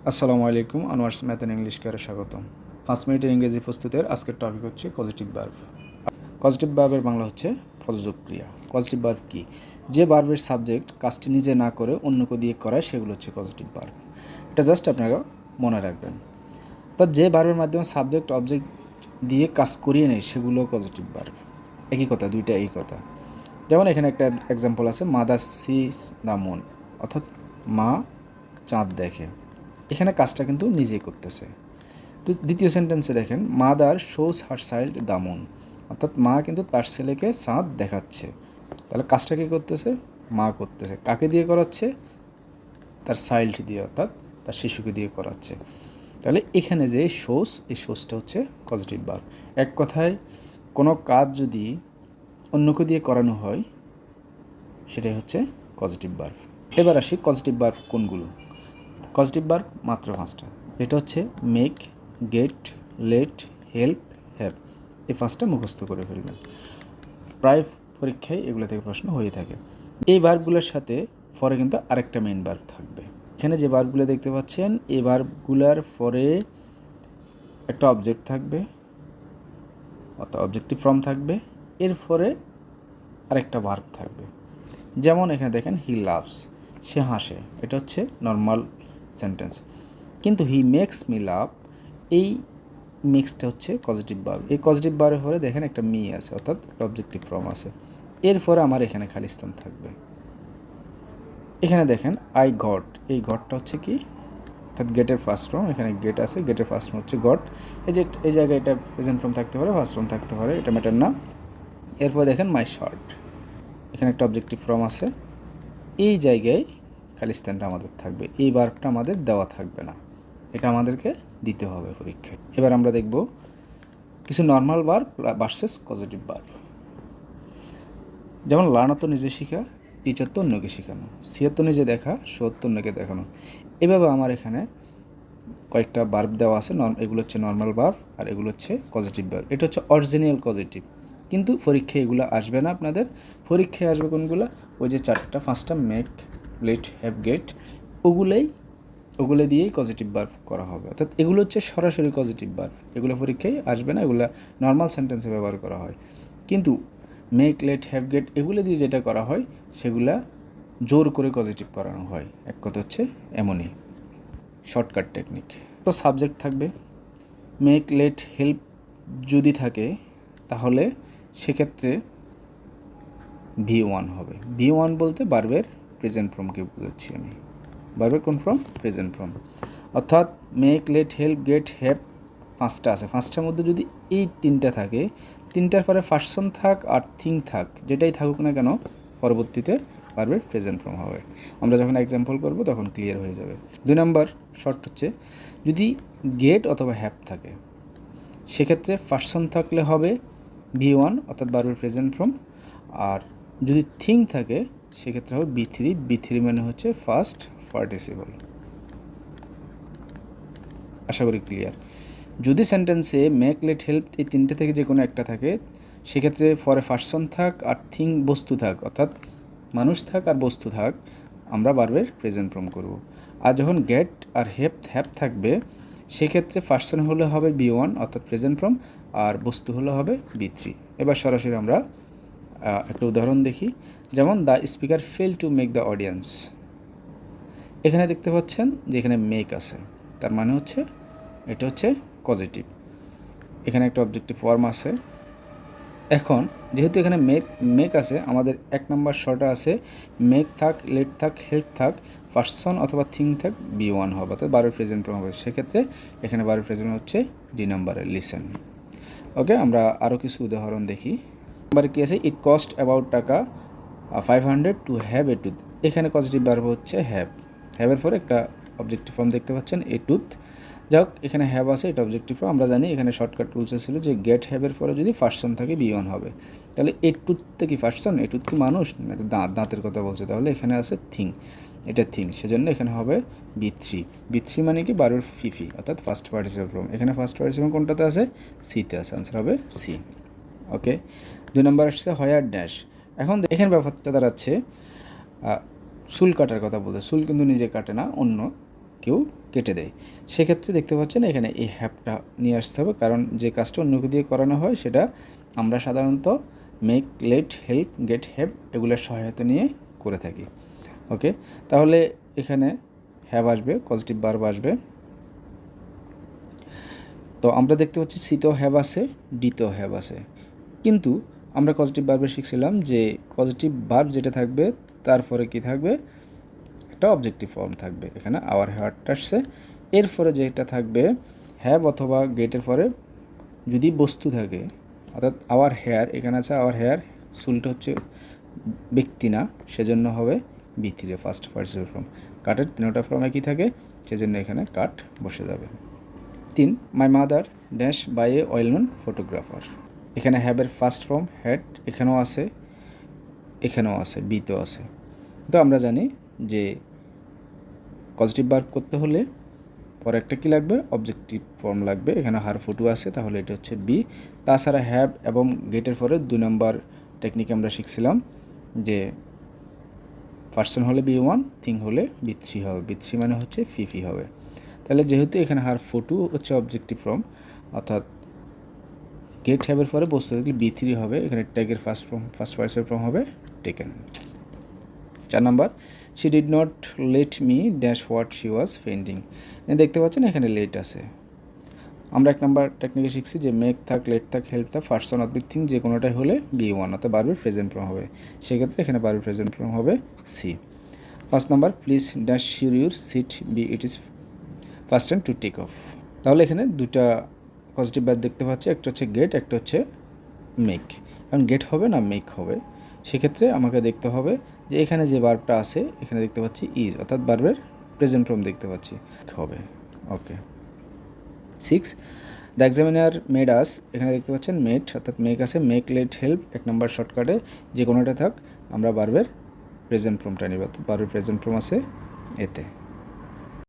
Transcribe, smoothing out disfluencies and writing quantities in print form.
আসসালামু আলাইকুম, Anwar's math and English কেয়ারে স্বাগতম। 5 মিনিটের ইংরেজি প্রস্তুতের আজকের টপিক হচ্ছে পজিটিভ ভার্ব। পজিটিভ ভার্বের বাংলা হচ্ছে প্রযোজক ক্রিয়া। পজিটিভ ভার্ব কি? যে ভার্বের সাবজেক্ট কাজটি নিজে না করে অন্যকে দিয়ে করায় সেগুলো হচ্ছে পজিটিভ ভার্ব। এটা জাস্ট আপনারা মনে রাখবেন। তা যে ভার্বের মাধ্যমে সাবজেক্ট অবজেক্ট দিয়ে কাজ করিয়ে নেয় সেগুলো পজিটিভ ভার্ব। একই কথা, দুইটা একই কথা। যেমন এখানে একটা এক্সাম্পল আছে, মাদার সিস দ্য মুন, অর্থাৎ মা চাঁদ দেখে। এখানে কাজটা কিন্তু নিজেই করতেছে। তো দ্বিতীয় সেন্টেন্সে দেখেন, mother shows her child the moon, অর্থাৎ মা কিন্তু তার ছেলেকে চাঁদ দেখাচ্ছে। তাহলে কাজটা কে করতেছে? মা করতেছে। কাকে দিয়ে করাচ্ছে? তার চাইল্ড দিয়ে, অর্থাৎ তার শিশুকে দিয়ে করাচ্ছে। তাহলে এখানে যে শোজ, এই শোজটা হচ্ছে পজিটিভ ভার্ব। এক কথায় কোনো কাজ যদি অন্যকে দিয়ে করানো হয় সেটাই হচ্ছে পজিটিভ ভার্ব। এবার আসি পজিটিভ ভার্ব কোনগুলো। পজিটিভ ভার্ব মাত্র 5টা। এটা হচ্ছে make, get, let, help, have. এই 5টা মুখস্থ করে ফেলবেন। প্রায় পরীক্ষায় এগুলো থেকে প্রশ্ন হয়ে থাকে। এই ভার্বগুলোর সাথে পরে কিন্তু আরেকটা মেইন ভার্ব থাকবে। এখানে যে ভার্বগুলো দেখতে পাচ্ছেন, এই ভার্বগুলোর পরে একটা অবজেক্ট থাকবে, অর্থাৎ অবজেক্টিভ ফর্ম থাকবে। এরপরে আরেকটা ভার্ব থাকবে। যেমন এখানে দেখেন, হি লাভস, সে হাসে। এটা হচ্ছে নর্মাল সেন্টেন্স। কিন্তু হি মেক্স মি লাভ, এই মেক্সটা হচ্ছে পজিটিভ ভার্ব। এই পজিটিভ ভার্বের পরে দেখেন একটা মি আছে, অর্থাৎ একটা অবজেক্টিভ ফর্ম আছে। এরপরে আমার এখানে খালি স্থান থাকবে। এখানে দেখেন আই গট, এই গটটা হচ্ছে কি? অর্থাৎ গেটের ফার্স্ট ফর্ম। এখানে গেট আছে, গেটের ফার্স্ট ফর্ম হচ্ছে গট। এই জায়গায় এটা প্রেজেন্ট ফর্ম থাকতে পারে, ফার্স্ট ফর্ম থাকতে পারে, এটা ম্যাটার না। এরপর দেখেন মাই শার্ট, এখানে একটা অবজেক্টিভ ফর্ম আছে। এই জায়গায় খালি স্থানটা আমাদের থাকবে, এই ভার্বটা আমাদের দেওয়া থাকবে না, এটা আমাদেরকে দিতে হবে পরীক্ষায়। এবার আমরা দেখব কিছু normal verb versus positive verb. যেমন লার্নার তো নিজে শেখা, টিচার তো অন্যকে শেখানো, সিয়ার তো নিজে দেখা, শোর তো অন্যকে দেখানো। এভাবে আমার এখানে কয়েকটা ভার্ব দেওয়া আছে। এগুলো হচ্ছে নর্মাল ভার্ব আর এগুলো হচ্ছে পজিটিভ ভার্ব। এটা হচ্ছে অরিজিনাল পজিটিভ, কিন্তু পরীক্ষায় এগুলো আসবে না আপনাদের। পরীক্ষায় আসবে কোনগুলো? ওই যে 5টা মেক, লেট, হ্যাভ, গেট, ওগুলো দিয়েই পজিটিভ ভার্ব করা হবে। অর্থাৎ এগুলো হচ্ছে সরাসরি পজিটিভ ভার্ব, এগুলো পরীক্ষায় আসবে না, এগুলো নর্মাল সেন্টেন্সে ব্যবহার করা হয়। কিন্তু মেক, লেট, হ্যাভ, গেট এগুলো দিয়ে যেটা করা হয় সেগুলা জোর করে পজিটিভ করানো হয়। এক কথা হচ্ছে এমনই, শর্টকাট টেকনিক। তো সাবজেক্ট থাকবে, মেক, লেট, হেল্প যদি থাকে তাহলে সেক্ষেত্রে V1 হবে। V1 বলতে ভার্বের প্রেজেন্ট ফর্মকে বোঝাচ্ছি আমি। ভার্বের কোন ফর্ম? Present form. অর্থাৎ make, let, help, get, have 5টা আছে। 5টার মধ্যে যদি এই 3টা থাকে, 3টার পরে পার্সন থাক আর থিং থাক, যেটাই থাকুক না কেন, পরবর্তীতে ভার্বের প্রেজেন্ট ফর্ম হবে। আমরা যখন এক্সাম্পল করব তখন ক্লিয়ার হয়ে যাবে। 2 নম্বর শর্ট হচ্ছে, যদি গেট অথবা হ্যাভ থাকে সেক্ষেত্রে পার্সন থাকলে হবে V1 অর্থাৎ ভার্বের প্রেজেন্ট ফর্ম। আর যদি থিং থাকে সেক্ষেত্রে হবে B3। B3 মানে হচ্ছে ফার্স্ট পার্টিসিপল। আশা করি ক্লিয়ার। যদি সেন্টেন্সে মেক, লেট, হেল্প এই 3টে থেকে যে কোনো একটা থাকে সেক্ষেত্রে ফরে পার্সন থাক আর থিং বস্তু থাক, অর্থাৎ মানুষ থাক আর বস্তু থাক, আমরা ভার্বের প্রেজেন্ট ফর্ম করব। আর যখন গেট আর হ্যাভ থাকবে সেক্ষেত্রে পার্সন হলে হবে B1 অর্থাৎ প্রেজেন্ট ফর্ম, আর বস্তু হলে হবে B3। এবার সরাসরি আমরা একটা উদাহরণ দেখি। যেমন the speaker fail to make the audience, এখানে দেখতে পাচ্ছেন যে এখানে মেক আছে, তার মানে হচ্ছে এটা হচ্ছে পজিটিভ। এখানে একটা অবজেক্টিভ ফর্ম আছে। এখন যেহেতু এখানে মেক আছে, আমাদের 1 নম্বর শর্টে আছে মেক থাক, লেট থাক, হেল্প থাক, পার্সন অথবা থিং থাক, B1 হবে, অর্থাৎ ভার্বের প্রেজেন্ট ফর্ম হবে। সেক্ষেত্রে এখানে ভার্বের প্রেজেন্ট হচ্ছে D নম্বরে, লিসেন। ওকে, আমরা আরও কিছু উদাহরণ দেখি। নাম্বার কি আছে? ইট কস্ট অ্যাবাউট টাকা 500 টু হ্যাভ এ টুথ, এখানে পজিটিভ ভার্ব হচ্ছে হ্যাভ। হ্যাভের পরে একটা অবজেক্টিভ ফর্ম দেখতে পাচ্ছেন, এ টুথ। যাক, এখানে হ্যাভ আছে, এটা অবজেক্টিভ ফর্ম। আমরা জানি এখানে শর্টকাট রুলসে ছিল যে গেট হ্যাভের পরে যদি পার্সন থাকে B1 হবে। তাহলে এ টুথটা কি পার্সন? এ টুথ কি মানুষ? এটা দাঁতের কথা বলছে, তাহলে এখানে আছে থিং, এটা থিং, সেজন্য এখানে হবে B3। B3 মানে কি? ভার্বের ফিফি, অর্থাৎ ফার্স্ট পার্টিসিপল ফর্ম। এখানে ফার্স্ট পার্টিসিপল কোনটাতে আছে? সিতে আছে, আনসার হবে সি। ওকে, 2 নম্বর আসছে হোয়ার ড্যাশ। এখন এখানে ব্যাপারটা দাঁড়াচ্ছে চুল কাটার কথা বলতে। চুল কিন্তু নিজে কাটে না, অন্য কেউ কেটে দেয়, সেক্ষেত্রে দেখতে পাচ্ছেন এখানে এই হ্যাভটা নিয়ে আসতে হবে, কারণ যে কাজটা অন্যকে দিয়ে করানো হয় সেটা আমরা সাধারণত make, let, help, get, have এগুলোর সহায়তা নিয়ে করে থাকি। ওকে, তাহলে এখানে হ্যাভ আসবে, পজিটিভ ভার্ব আসবে। তো আমরা দেখতে পাচ্ছি সিতেও হ্যাভ আছে, ডিতেও হ্যাভ আছে, কিন্তু আমরা পজিটিভ ভার্বে শিখছিলাম যে পজিটিভ ভার্ব যেটা থাকবে তারপরে কি থাকবে, একটা অবজেক্টিভ ফর্ম থাকবে। এখানে আওয়ার হেয়ারটা আসছে, এরপরে যেটা থাকবে হ্যাভ অথবা গেটের পরে যদি বস্তু থাকে, অর্থাৎ আওয়ার হেয়ার, এখানে আছে আওয়ার হেয়ার, চুলটা হচ্ছে ব্যক্তি না, সেজন্য হবে B3 ফার্স্ট পার্টিসিপল ফর্ম। কাটের তিনটা ফর্ম একই থাকে, সেজন্য এখানে কাট বসে যাবে। 3, my mother dash by a well known photographer. এখানে হ্যাভের ফার্স্ট ফর্ম হ্যাড, এখানেও আছে, এখানেও আছে, বিতেও আছে। তো আমরা জানি যে পজিটিভ ভার্ব করতে হলে পরে একটা কী লাগবে, অবজেক্টিভ ফর্ম লাগবে। এখানে হার ফটো আছে, তাহলে এটা হচ্ছে বি। তাছাড়া হ্যাভ এবং গেটের পরে 2 নম্বর টেকনিক আমরা শিখছিলাম যে পার্সন হলে B1, থিং হলে B3 হবে। B3 মানে হচ্ছে ফিফি হবে। তাহলে যেহেতু এখানে হার ফটো হচ্ছে অবজেক্টিভ ফর্ম, অর্থাৎ গেট হ্যাভের পরে বস্তু থাকলে B3 হবে। এখানে ট্যাগের ফার্স্ট পার্সন ফর্ম হবে taken. 4 number, she did not let me dash what she was painting. দেখতে পাচ্ছেন এখানে লেট আছে। আমরা 1 নম্বর টেকনিকে শিখছি যে মেক থাক, লেট থাক, হেল্প থাক, পার্সন অবজেক্ট থিং যে কোনোটাই হলে B1, অর্থাৎ ভার্বের প্রেজেন্ট ফর্ম হবে। সেক্ষেত্রে এখানে ভার্বের প্রেজেন্ট ফর্ম হবে সি। 5 নম্বর, please dash sure your seat be it is first time to take off. তাহলে এখানে দুটা পজিটিভ ভার্ব দেখতে পাচ্ছি, একটা হচ্ছে গেট, একটা হচ্ছে মেক। কারণ গেট হবে না মেক হবে, সেক্ষেত্রে আমাকে দেখতে হবে যে এখানে যে ভার্বটা আছে এখানে দেখতে পাচ্ছি ইজ, অর্থাৎ ভার্বের প্রেজেন্ট ফর্ম দেখতে পাচ্ছি হবে। ওকে। 6, দ্য এক্সামিনার মেড আস, এখানে দেখতে পাচ্ছেন মেড, অর্থাৎ মেক আছে, মেক, লেট, হেল্প 1 নম্বর শর্টকাটে যে কোনোটা থাক আমরা ভার্বের প্রেজেন্ট ফর্মটা নিব, ভার্বের প্রেজেন্ট ফর্ম আছে এতে।